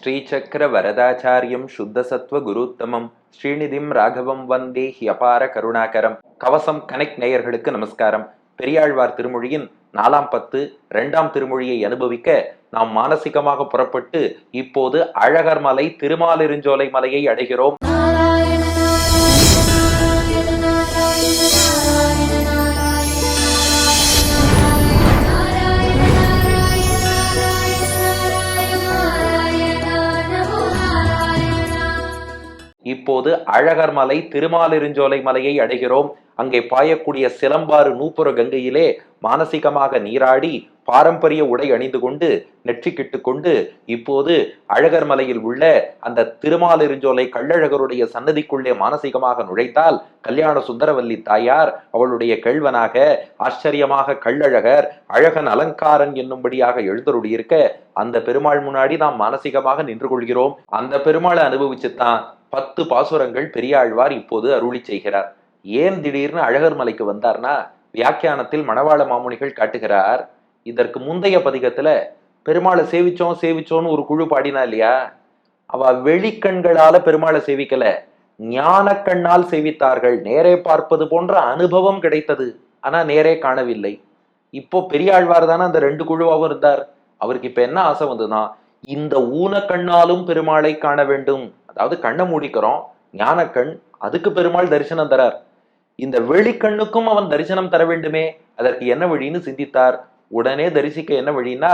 ஸ்ரீசக்கர வரதாச்சாரியம் சுத்தசத்வ குருத்தமம் ஸ்ரீநிதிம் ராகவம் வந்தே ஹியபார கருணாகரம். கவசம் கனெக்ட் நேயர்களுக்கு நமஸ்காரம். பெரியாழ்வார் திருமொழியின் 4ஆம் பத்து 2ஆம் திருமொழியை அனுபவிக்க நாம் மானசிகமாக புறப்பட்டு இப்போது அழகர் மலை திருமாலிருஞ்சோலை மலையை அடைகிறோம். இப்போது அழகர் மலை திருமாலிருஞ்சோலை மலையை அடைகிறோம். அங்கே பாயக்கூடிய சிலம்பாறு நூப்புற கங்கையிலே மானசிகமாக நீராடி பாரம்பரிய உடை அணிந்து கொண்டு நெற்றிக்கிட்டு கொண்டு இப்போது அழகர் மலையில் உள்ள அந்த திருமாலிருஞ்சோலை கள்ளழகருடைய சன்னதிக்குள்ளே மானசிகமாக நுழைத்தால் கல்யாண சுந்தரவல்லி தாயார் அவளுடைய கேள்வனாக ஆச்சரியமாக கள்ளழகர் அழகன் அலங்காரன் என்னும்படியாக எழுந்தருளியிருக்க அந்த பெருமாள் முன்னாடி நாம் மானசிகமாக நின்று கொள்கிறோம். அந்த பெருமாளை அனுபவிச்சுத்தான் 10 பாசுரங்கள் பெரியாழ்வார் இப்போது அருளி செய்கிறார். ஏன் திடீர்னு அழகர் மலைக்கு வந்தார்னா, வியாக்கியானத்தில் மணவாள மாமுனிகள் காட்டுகிறார். இதற்கு முந்தைய பதிகத்துல பெருமாளை சேவிச்சோன்னு ஒரு குழு பாடினா இல்லையா, அவ வெளிக்கண்களால பெருமாளை சேவிக்கல, ஞான கண்ணால் சேவித்தார்கள். நேரே பார்ப்பது போன்ற அனுபவம் கிடைத்தது, ஆனா நேரே காணவில்லை. இப்போ பெரியாழ்வார் தானே அந்த 2 குழுவாவும் இருந்தார். அவருக்கு இப்ப என்ன ஆசை வந்ததுன்னா, இந்த ஊன கண்ணாலும் பெருமாளை காண வேண்டும். அதாவது கண்ணை மூடிக்கிறோம், ஞானக்கண், அதுக்கு பெருமாள் தரிசனம் தரார். இந்த வெளிக்கண்ணுக்கும் அவன் தரிசனம் தர வேண்டுமே, அதற்கு என்ன வழின்னு சிந்தித்தார். உடனே தரிசிக்க என்ன வழின்னா,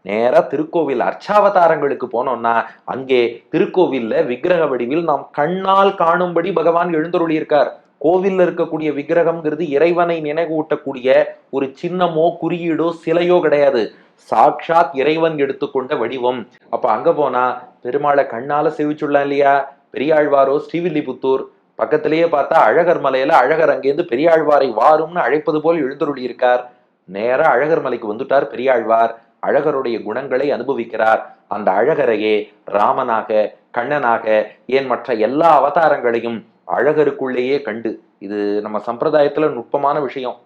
நேரா திருக்கோவில் அர்ச்சாவதாரங்களுக்கு போனோம்னா அங்கே திருக்கோவில்ல விக்கிரக வடிவில் நாம் கண்ணால் காணும்படி பகவான் எழுந்தருளி இருக்கார். கோவில்ல இருக்கக்கூடிய விக்கிரகம்ங்கிறது இறைவனை நினைவூட்டக்கூடிய ஒரு சின்னமோ குறியீடோ சிலையோ கிடையாது, சாட்சாத் இறைவன் எடுத்துக்கொண்ட வடிவம். அப்ப அங்க போனா பெருமாளை கண்ணால சேவிச்சுடலாம் இல்லையா. பெரியாழ்வாரோ ஸ்ரீவில்லிபுத்தூர் பக்கத்திலேயே பார்த்தா அழகர் மலையில அழகர் அங்கேருந்து பெரியாழ்வாரை வாரும்னு அழைப்பது போல் எழுந்தருளி இருக்கார். நேரா அழகர் மலைக்கு வந்துட்டார் பெரியாழ்வார். அழகருடைய குணங்களை அனுபவிக்கிறார். அந்த அழகரையே ராமனாக கண்ணனாக ஏன் மற்ற எல்லா அவதாரங்களையும் அழகருக்குள்ளேயே கண்டு, இது நம்ம சம்பிரதாயத்துல நுட்பமான விஷயம்.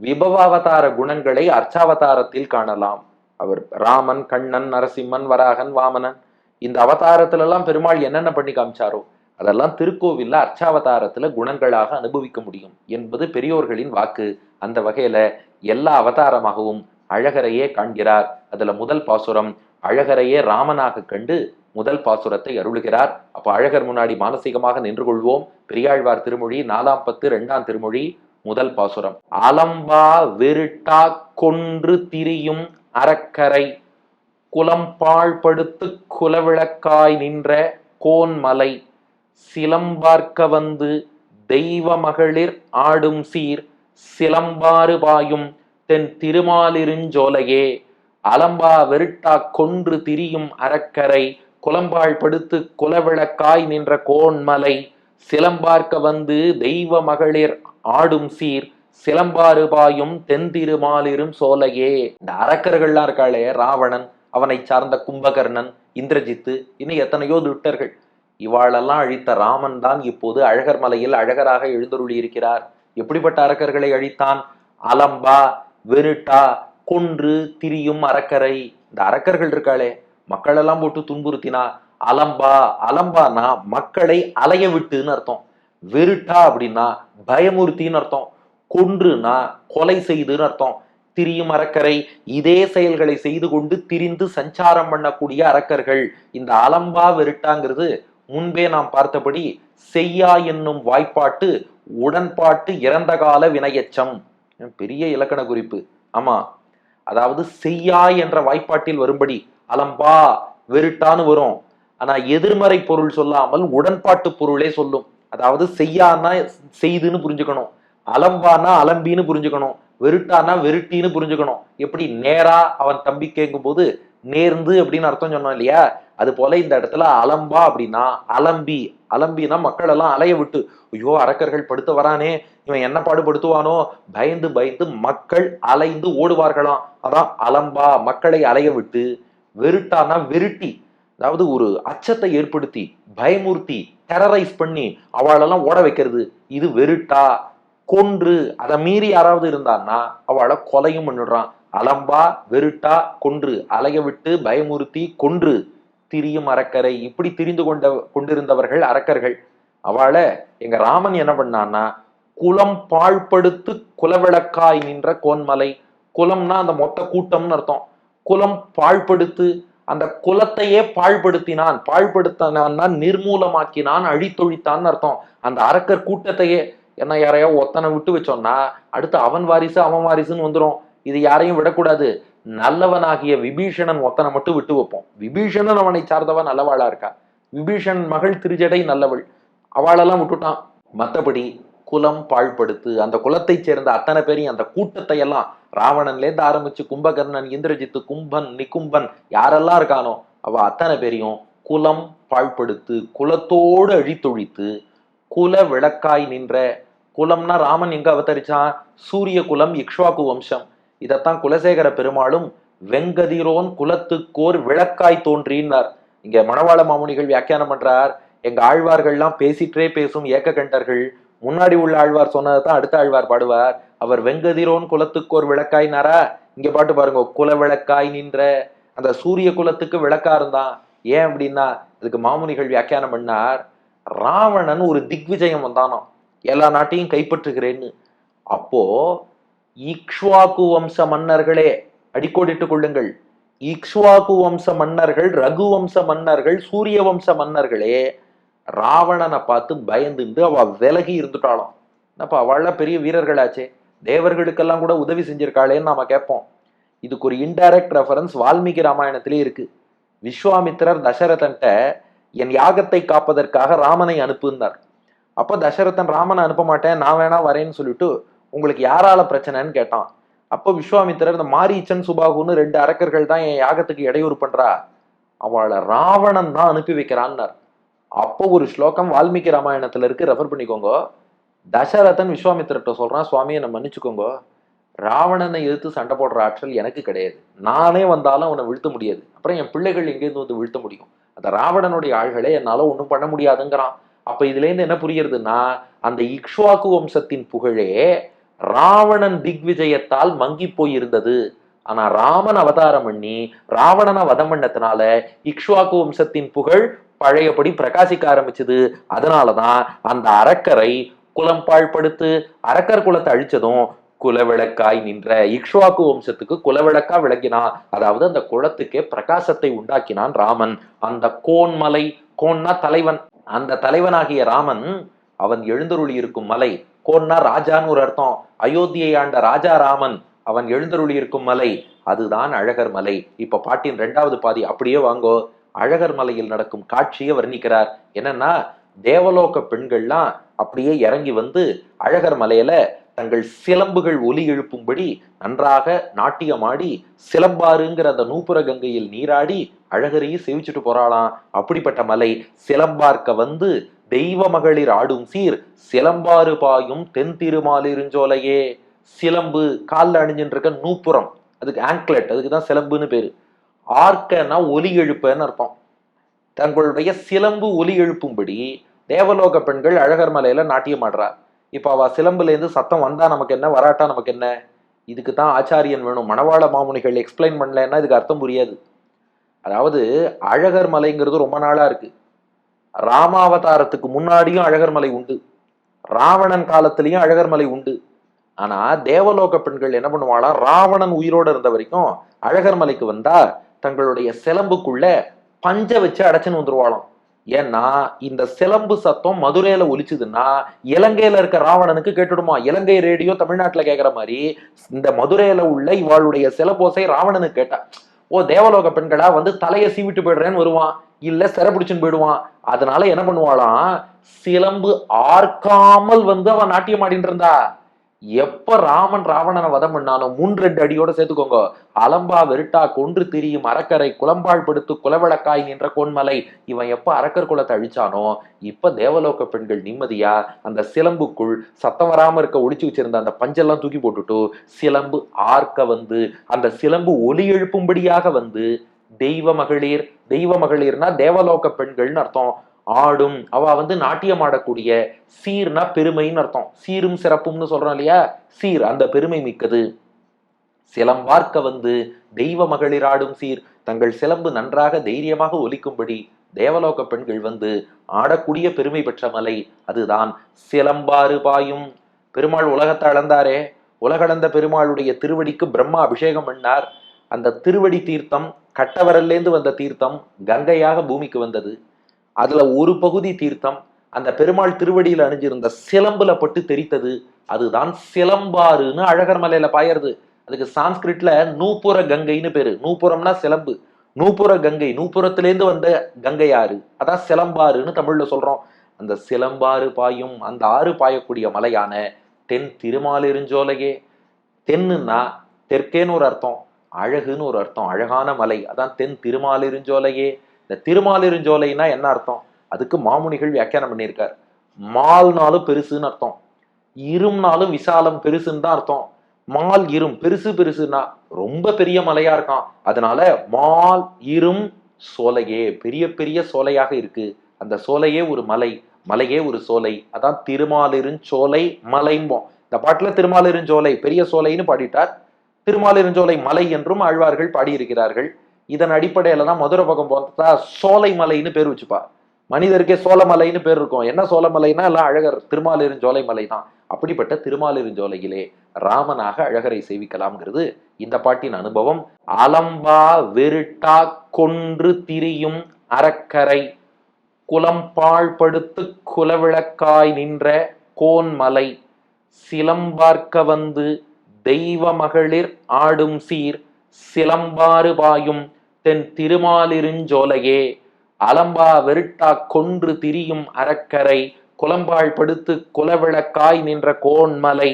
விபவாவதார குணங்களை அர்ச்சாவதாரத்தில் காணலாம். அவர் ராமன், கண்ணன், நரசிம்மன், வராகன், வாமனன், இந்த அவதாரத்துல எல்லாம் பெருமாள் என்னென்ன பண்ணி காமிச்சாரோ அதெல்லாம் திருக்கோவில்ல அர்ச்சாவதாரத்துல குணங்களாக அனுபவிக்க முடியும் என்பது பெரியோர்களின் வாக்கு. அந்த வகையில எல்லா அவதாரமாகவும் அழகரையே காண்கிறார். அதுல முதல் பாசுரம் அழகரையே ராமனாக கண்டு முதல் பாசுரத்தை அருளுகிறார். அப்ப அழகர் முன்னாடி மானசீகமாக நின்று கொள்வோம். பெரியாழ்வார் திருமொழி 4ஆம் பத்து 2ஆம் திருமொழி முதல் பாசுரம். அலம்பா வெருட்டா கொன்று திரியும் அறக்கரை குலம்பாழ் படுத்து குலவிளக்காய் நின்ற கோன்மலை சிலம்பார்க்க வந்து தெய்வ மகளிர் ஆடும் சீர் சிலம்பாறு பாயும் தென் திருமாலிருஞ்சோலையே. அலம்பா வெருட்டா கொன்று திரியும் அறக்கரை குலம்பாழ் படுத்து குலவிளக்காய் நின்ற கோன்மலை சிலம்பார்க்க வந்து தெய்வ மகளிர் ஆடும் சீர் சிலம்பாறு பாயும் தென் திருமாலிரும் சோலையே. இந்த அரக்கர்கள்லாம் இருக்காளே, ராவணன், அவனை சார்ந்த கும்பகர்ணன், இந்திரஜித்து, இன்னும் எத்தனையோ துட்டர்கள், இவாளெல்லாம் அழித்த ராமன் தான் இப்போது அழகர் மலையில் அழகராக எழுந்தருளி இருக்கிறார். எப்படிப்பட்ட அரக்கர்களை அழித்தான்? அலம்பா வெருட்டா கொன்று திரியும் அரக்கரை. இந்த அரக்கர்கள் இருக்காளே, மக்களெல்லாம் போட்டு துன்புறுத்தினா. அலம்பா, அலம்பானா மக்களை அலைய விட்டுன்னு அர்த்தம். வெருட்டா அப்படின்னா பயமுறுத்தின்னு அர்த்தம். கொன்றுனா கொலை செய்துன்னு அர்த்தம். திரியும் அரக்கரை, இதே செயல்களை செய்து கொண்டு திரிந்து சஞ்சாரம் பண்ணக்கூடிய அரக்கர்கள். இந்த அலம்பா வெருட்டாங்கிறது முன்பே நாம் பார்த்தபடி செய்யா என்னும் வாய்ப்பாட்டு உடன்பாட்டு இறந்த கால வினையச்சம். பெரிய இலக்கண குறிப்பு. ஆமா, அதாவது செய்யா என்ற வாய்ப்பாட்டில் வரும்படி அலம்பா வெருட்டான்னு வரும். ஆனா எதிர்மறை பொருள் சொல்லாமல் உடன்பாட்டு பொருளே சொல்லும். அதாவது செய்யானா செய்துன்னு புரிஞ்சுக்கணும், அலம்பானா அலம்பின்னு புரிஞ்சுக்கணும், வெருட்டானா வெருட்டின்னு புரிஞ்சுக்கணும். எப்படி நேரா அவன் தம்பி கேட்கும் போது நேர்ந்து அப்படின்னு அர்த்தம் சொன்னோம் இல்லையா, அது போல இந்த இடத்துல அலம்பா அப்படின்னா அலம்பி. அலம்பினா மக்கள் எல்லாம் அலைய விட்டு, ஐயோ அரக்கர்கள் படுத்த வரானே, இவன் என்ன பாடுபடுத்துவானோ, பயந்து பயந்து மக்கள் அலைந்து ஓடுவார்களாம். அதான் அலம்பா, மக்களை அலைய விட்டு. வெருட்டானா வெருட்டி, அதாவது ஒரு அச்சத்தை ஏற்படுத்தி பயமுறுத்தி டெரரைஸ் பண்ணி அவளெல்லாம் ஓட வைக்கிறது, இது வெருட்டா. கொன்று, அதை மீறி யாராவது இருந்தான்னா அவளை கொலையும் பண்ணிடுறான். அலம்பா வெருட்டா கொன்று, அலைய விட்டு பயமுறுத்தி கொன்று திரியும் அரக்கரை, இப்படி திரிந்து கொண்டிருந்தவர்கள் அரக்கர்கள். அவளை எங்க ராமன் என்ன பண்ணான்னா, குலம் பாழ்படுத்து குலவிளக்காய் நின்ற கோன்மலை. குலம்னா அந்த மொத்த கூட்டம்னு அர்த்தம். குலம் பாழ்படுத்து, அந்த குலத்தையே பாழ்படுத்தினான். பாழ்படுத்தினான்னா நிர்மூலமாக்கினான், அழித்தொழித்தான் அர்த்தம். அந்த அரக்கர் கூட்டத்தையே, என்ன யாரையோ ஒத்தனை விட்டு வச்சோம்னா அடுத்து அவன் வாரிசு அவன் வாரிசுன்னு வந்துடும். இது யாரையும் விடக்கூடாது. நல்லவனாகிய விபீஷணன் ஒத்தனை மட்டும் விட்டு வைப்போம். விபீஷணன் அவனை சார்ந்தவன் நல்லவாளா இருக்கா. விபீஷணன் மகள் திருஜடை நல்லவள், அவளெல்லாம் விட்டுட்டான். மற்றபடி குலம் பாழ்படுத்து, அந்த குலத்தை சேர்ந்த அத்தனை பேரையும், அந்த கூட்டத்தை எல்லாம், ராவணன்லேருந்து ஆரம்பிச்சு கும்பகர்ணன், இந்திரஜித்து, கும்பன், நிகும்பன், யாரெல்லாம் இருக்கானோ அவ அத்தனை பேரையும் குலம் பாழ்படுத்து, குலத்தோடு அழித்தொழித்து, குல விளக்காய் நின்ற. குலம்னா ராமன் எங்க அவதரிச்சான்? சூரிய குலம், இக்ஷ்வாகு வம்சம். இதத்தான் குலசேகர பெருமாளும் வெங்கதிரோன் குலத்துக்கோர் விளக்காய் தோன்றினார். இங்க மணவாள மாமுனிகள் வியாக்கியானம் பண்றார், எங்க ஆழ்வார்கள்லாம் பேசிற்றே பேசும் ஏக்க கண்டர்கள். முன்னாடி உள்ள ஆழ்வார் சொன்னதான் அடுத்த ஆழ்வார் பாடுவார். அவர் வெங்கதிரோன் குலத்துக்கோர் விளக்காய்னாரா, இங்க பாட்டு பாருங்க, குல விளக்காய் நின்ற. அந்த சூரிய குலத்துக்கு விளக்கா இருந்தான். ஏன் அப்படின்னா இதுக்கு மாமுனிகள் வியாக்கியானம் பண்ணார், ராவணன் ஒரு திக்விஜயம் வந்தானோ, எல்லா நாட்டையும் கைப்பற்றுகிறேன்னு. அப்போ இக்ஷ்வாகு வம்ச மன்னர்களே, அடிக்கோடிட்டுக் கொள்ளுங்கள், இக்ஷ்வாகு வம்ச மன்னர்கள், ரகு வம்ச மன்னர்கள், சூரிய வம்ச மன்னர்களே ராவணனை பார்த்து பயந்துண்டு அவ விலகி இருந்துட்டாலும். அப்ப அவள்லாம் பெரிய வீரர்களாச்சே, தேவர்களுக்கெல்லாம் கூட உதவி செஞ்சிருக்காளேன்னு நாம கேட்போம். இதுக்கு ஒரு இன்டைரக்ட் ரெஃபரன்ஸ் வால்மீகி ராமாயணத்திலே இருக்கு. விஸ்வாமித்திரர் தசரதன்ட்ட என் யாகத்தை காப்பதற்காக ராமனை அனுப்புனார். அப்ப தசரதன் ராமனை அனுப்ப மாட்டேன், நான் வேணா வரேன்னு சொல்லிட்டு, உங்களுக்கு யாரால பிரச்சனைன்னு கேட்டான். அப்போ விஸ்வாமித்திரர், இந்த மாரீச்சன் சுபாகுன்னு 2 அரக்கர்கள் தான் என் யாகத்துக்கு இடையூறு பண்றா, அவளை ராவணன் தான் அனுப்பி வைக்கிறான்னார். அப்போ ஒரு ஸ்லோகம் வால்மீகி ராமாயணத்துல இருக்கு, ரெஃபர் பண்ணிக்கோங்க. தசரதன் விஸ்வாமித்திரர்கிட்ட சொல்றான், சுவாமியை நம்ம மன்னிச்சுக்கோங்க, ராவணனை எதிர்த்து சண்டை போடுற ஆற்றல் எனக்கு கிடையாது, நானே வந்தாலும் அவனை வீழ்த்த முடியாது, அப்புறம் என் பிள்ளைகள் எங்கேருந்து வந்து வீழ்த்த முடியும், அந்த ராவணனுடைய ஆள்களை என்னால ஒன்றும் பண்ண முடியாதுங்கிறான். அப்ப இதுல இருந்து என்ன புரியுறதுன்னா, அந்த இக்ஷ்வாகு வம்சத்தின் புகழே ராவணன் திக்விஜயத்தால் மங்கி போயிருந்தது. ஆனா ராமன் அவதாரம் பண்ணி ராவணனை வதம் பண்ணத்தினால இக்ஷ்வாகு வம்சத்தின் புகழ் பழையபடி பிரகாசிக்க ஆரம்பிச்சது. அதனாலதான் அந்த அரக்கரை குலம் பாழ்படுத்து, அரக்கர் குலத்தை அழிச்சதும் குலவிளக்காய் நின்ற இக்ஷ்வாகு வம்சத்துக்கு குலவிளக்கா விளக்கினான். அதாவது அந்த குலத்துக்கே பிரகாசத்தை உண்டாக்கினான் ராமன். அந்த கோன்மலை, கோன்னா தலைவன், அந்த தலைவனாகிய ராமன் அவன் எழுந்தருளி இருக்கும் மலை. கோன்னா ராஜான்னு ஒரு அர்த்தம். அயோத்தியை ஆண்ட ராஜா ராமன் அவன் எழுந்தருளி இருக்கும் மலை, அதுதான் அழகர் மலை. இப்ப பாட்டின் 2வது பாதி அப்படியே வாங்கோ. அழகர் மலையில் நடக்கும் காட்சியை வர்ணிக்கிறார். என்னன்னா, தேவலோக பெண்கள்லாம் அப்படியே இறங்கி வந்து அழகர் மலையில தங்கள் சிலம்புகள் ஒலி எழுப்பும்படி நன்றாக நாட்டியமாடி சிலம்பாருங்கிற அந்த நூப்புர கங்கையில் நீராடி அழகரையும் சேவிச்சுட்டு போறாளாம். அப்படிப்பட்ட மலை. சிலம்பார்க்க வந்து தெய்வ மகளிர் ஆடும் சீர் சிலம்பாறு பாயும் தென் திருமாலிருஞ்சோலையே. சிலம்பு காலில் அணிஞ்சுட்டு இருக்க நூப்புரம், அதுக்கு ஆங்க்லெட், அதுக்குதான் சிலம்புன்னு பேரு. ஆர்க்கன்னா ஒலி எழுப்பன்னு அர்த்தம். தங்களுடைய சிலம்பு ஒலி எழுப்பும்படி தேவலோக பெண்கள் அழகர் மலையில நாட்டியம் ஆடுறார். இப்ப அவ சிலம்புல இருந்து சத்தம் வந்தா நமக்கு என்ன, வராட்டா நமக்கு என்ன? இதுக்கு தான் ஆச்சாரியன் வேணும். மணவாள மாமுனிகள் எக்ஸ்பிளைன் பண்ணலன்னா இதுக்கு அர்த்தம் புரியாது. அதாவது அழகர் மலைங்கிறது ரொம்ப நாளா இருக்கு. ராமாவதாரத்துக்கு முன்னாடியும் அழகர் மலை உண்டு, ராவணன் காலத்திலையும் அழகர் மலை உண்டு. ஆனா தேவலோக பெண்கள் என்ன பண்ணுவாளா, ராவணன் உயிரோட இருந்த வரைக்கும் அழகர் மலைக்கு வந்தா தங்களுடைய சிலம்புக்குள்ள பஞ்ச வச்சு அடைச்சுன்னு வந்துருவாளாம். ஏன்னா இந்த சிலம்பு சத்தம் மதுரையில ஒலிச்சுதுன்னா இலங்கையில இருக்க ராவணனுக்கு கேட்டுடுமா. இலங்கை ரேடியோ தமிழ்நாட்டுல கேட்கிற மாதிரி இந்த மதுரையில உள்ள இவாளுடைய சிலம்போசை ராவணனுக்கு கேட்டா, ஓ தேவலோக பெண்களா வந்து தலையை சீவிட்டு போயிடுறேன்னு வருவான், இல்ல சிறப்பிடிச்சுன்னு போயிடுவான். அதனால என்ன பண்ணுவாளாம், சிலம்பு ஆர்க்காமல் வந்து அவன் நாட்டியம் ஆடிட்டு இருந்தா. எப்ப ராமன் ராவணனை வதம் பண்ணானோ 3-2 அடியோட சேர்த்துக்கோங்க, அலம்பா வெருட்டா கொன்று திரியும் அரக்கரை குலம்பாள் படுத்து குலவிளக்காய் நின்ற கோன்மலை. இவன் எப்ப அரக்கர் குலத்தை அழிச்சானோ இப்ப தேவலோக பெண்கள் நிம்மதியா அந்த சிலம்புக்குள் சத்தம் வராம இருக்க ஒளிச்சு வச்சிருந்த அந்த பஞ்செல்லாம் தூக்கி போட்டுட்டு சிலம்பு ஆர்க்க வந்து அந்த சிலம்பு ஒலி எழுப்பும்படியாக வந்து தெய்வ மகளிர், தெய்வ மகளிர்னா தேவலோக பெண்கள்னு அர்த்தம், ஆடும். அவ வந்து நாட்டியம் ஆடக்கூடிய, சீர்னா பெருமைன்னு அர்த்தம். சீரும் சிறப்பும்னு சொல்றோம் இல்லையா, சீர் அந்த பெருமை மிக்கது. சிலம்பார்க்க வந்து தெய்வ மகளிராடும் சீர். தங்கள் சிலம்பு நன்றாக தைரியமாக ஒலிக்கும்படி தேவலோக பெண்கள் வந்து ஆடக்கூடிய பெருமை பெற்ற மலை அதுதான் சிலம்பாறு பாயும். பெருமாள் உலகத்தை அளந்தாரே, உலகளந்த பெருமாளுடைய திருவடிக்கு பிரம்மா அபிஷேகம் பண்ணார். அந்த திருவடி தீர்த்தம் கட்டவரல்லேந்து வந்த தீர்த்தம் கங்கையாக பூமிக்கு வந்தது. அதுல ஒரு பகுதி தீர்த்தம் அந்த பெருமாள் திருவடியில் அணிஞ்சிருந்த சிலம்புல பட்டு தெரித்தது. அதுதான் சிலம்பாறுன்னு அழகர் மலையில பாயறது. அதுக்கு சான்ஸ்கிரிட்ல நூப்புர கங்கைன்னு பேரு. நூப்புரம்னா சிலம்பு, நூப்புர கங்கை, நூப்புரத்திலேருந்து வந்த கங்கை ஆறு, அதான் சிலம்பாறுன்னு தமிழ்ல சொல்றோம். அந்த சிலம்பாறு பாயும் அந்த ஆறு பாயக்கூடிய மலையான தென் திருமாலிருஞ்சோலையே. தென்னுன்னா தெற்கேன்னு ஒரு அர்த்தம், அழகுன்னு ஒரு அர்த்தம், அழகான மலை, அதான் தென் திருமாலிருஞ்சோலையே. இந்த திருமாலிருஞ்சோலைன்னா என்ன அர்த்தம்? அதுக்கு மாமுனிகள் வியாக்கியானம் பண்ணியிருக்கார். மால்னாலும் பெருசுன்னு அர்த்தம், இரும்னாலும் விசாலம் பெருசுன்னு தான் அர்த்தம். மால் இரும் பெருசு, பெருசுன்னா ரொம்ப பெரிய மலையா இருக்கான், அதனால மால் இரும் சோலையே, பெரிய பெரிய சோலையாக இருக்கு. அந்த சோலையே ஒரு மலை, மலையே ஒரு சோலை, அதான் திருமாலிருஞ்சோலை மலைம்போம். இந்த பாட்டுல திருமாலிருஞ்சோலை பெரிய சோலைன்னு பாடிட்டார், திருமாலிருஞ்சோலை மலை என்றும் ஆழ்வார்கள் பாடியிருக்கிறார்கள். இதன் அடிப்படையில தான் மதுரை பக்கம் பார்த்தா சோலை மலைன்னு பேர் வச்சுப்பா. மனிதருக்கே சோழமலைன்னு பேர் இருக்கும். என்ன சோழமலைன்னா எல்லாம் அழகர் திருமாலிருஞ்சோலை மலை தான். அப்படிப்பட்ட திருமாலிருஞ்சோலையிலே ராமனாக அழகரை சேவிக்கலாம்ங்கிறது இந்த பாட்டின் அனுபவம். அலம்பா வெருட்டா கொன்று திரியும் அறக்கரை குலம்பாழ்படுத்து குலவிளக்காய் நின்ற கோன்மலை சிலம்பார்க்க வந்து தெய்வ மகளிர் ஆடும் சீர் சிலம்பாறு பாயும் தென் திருமாலிருஞ்சோலையே. அலம்பா வெருட்டா கொன்று திரியும் அறக்கரை குலம்பாள் படுத்து குலவிளக்காய் நின்ற கோன்மலை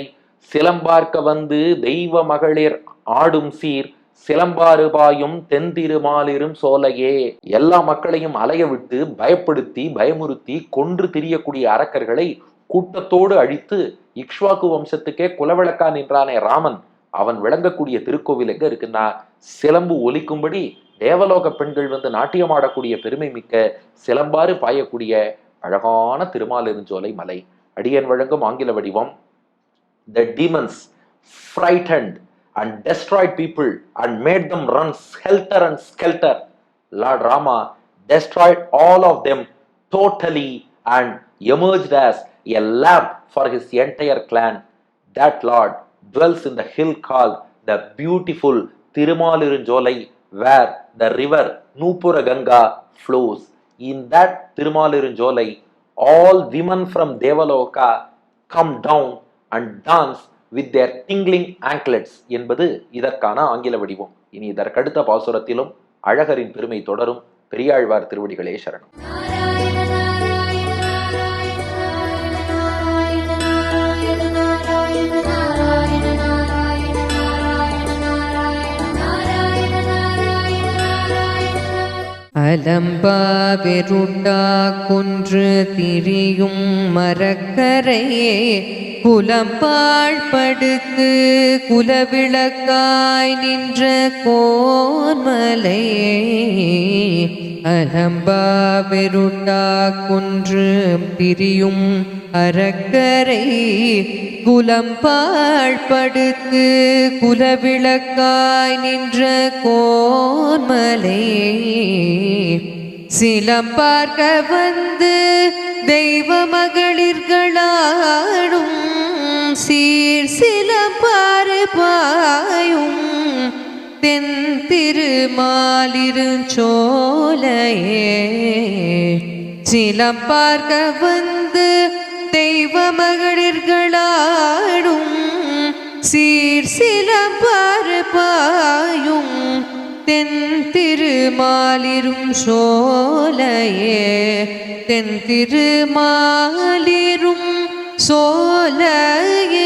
சிலம்பார்க்க வந்து தெய்வ மகளிர் ஆடும் சீர் சிலம்பாறு பாயும் தென் திருமாலிரும் சோலையே. எல்லா மக்களையும் அலைய விட்டு பயப்படுத்தி பயமுறுத்தி கொன்று திரியக்கூடிய அரக்கர்களை கூட்டத்தோடு அழித்து இக்ஷ்வாக்கு வம்சத்துக்கே குலவிளக்கா நின்றானே ராமன், அவன் விளங்கக்கூடிய திருக்கோவில் எங்க இருக்குன்னா சிலம்பு ஒலிக்கும்படி தேவலோக பெண்கள் வந்து நாட்டியமாடக்கூடிய பெருமை மிக்க சிலம்பாறு பாயக்கூடிய அழகான திருமாலிருஞ்சோலை மலை. அடியன் வழங்கும் ஆங்கில வடிவம். The demons frightened and destroyed people and made them run helter and skelter. Lord Rama destroyed all of them totally and emerged as a lamp for his entire clan. That Lord dwells in the hill called the beautiful Tirumalirunjolai, where the river Nupura Ganga flows. In that Tirumalirunjolai, all women from Devaloka come down and dance with their tingling anklets என்பது இதற்கான ஆங்கில வடிவம். இனி இதற்கடுத்த பாசுரத்திலும் அழகரின் பெருமை தொடரும். பெரியாழ்வார் திருவடிகளே சரணம். அலம்பா வெருட்டா கொன்று திரியும் மரக்கரையே குலம்பாள் படுத்து குலவிளக்காய் நின்ற கோன்மலையே. அலம்பா வெருட்டா கொன்று திரியும் அறக்கரை குலம்பாள் படுத்து குலவிளக்காய் நின்ற கோன்மலை சிலம்பார்க்க வந்து தெய்வ மகளிர்களாடும் சீர் சிலம்பாறு பாயும் தென் திருமாலிருஞ்சோலையே. சிலம்பார்க்க வந்து தெய்வ மகளிர்களாடும் சீர் சிலம்பாறு பாயும் தென் திருமாலிரும் சோலையே. தென் திருமாலிரும் சோலையே.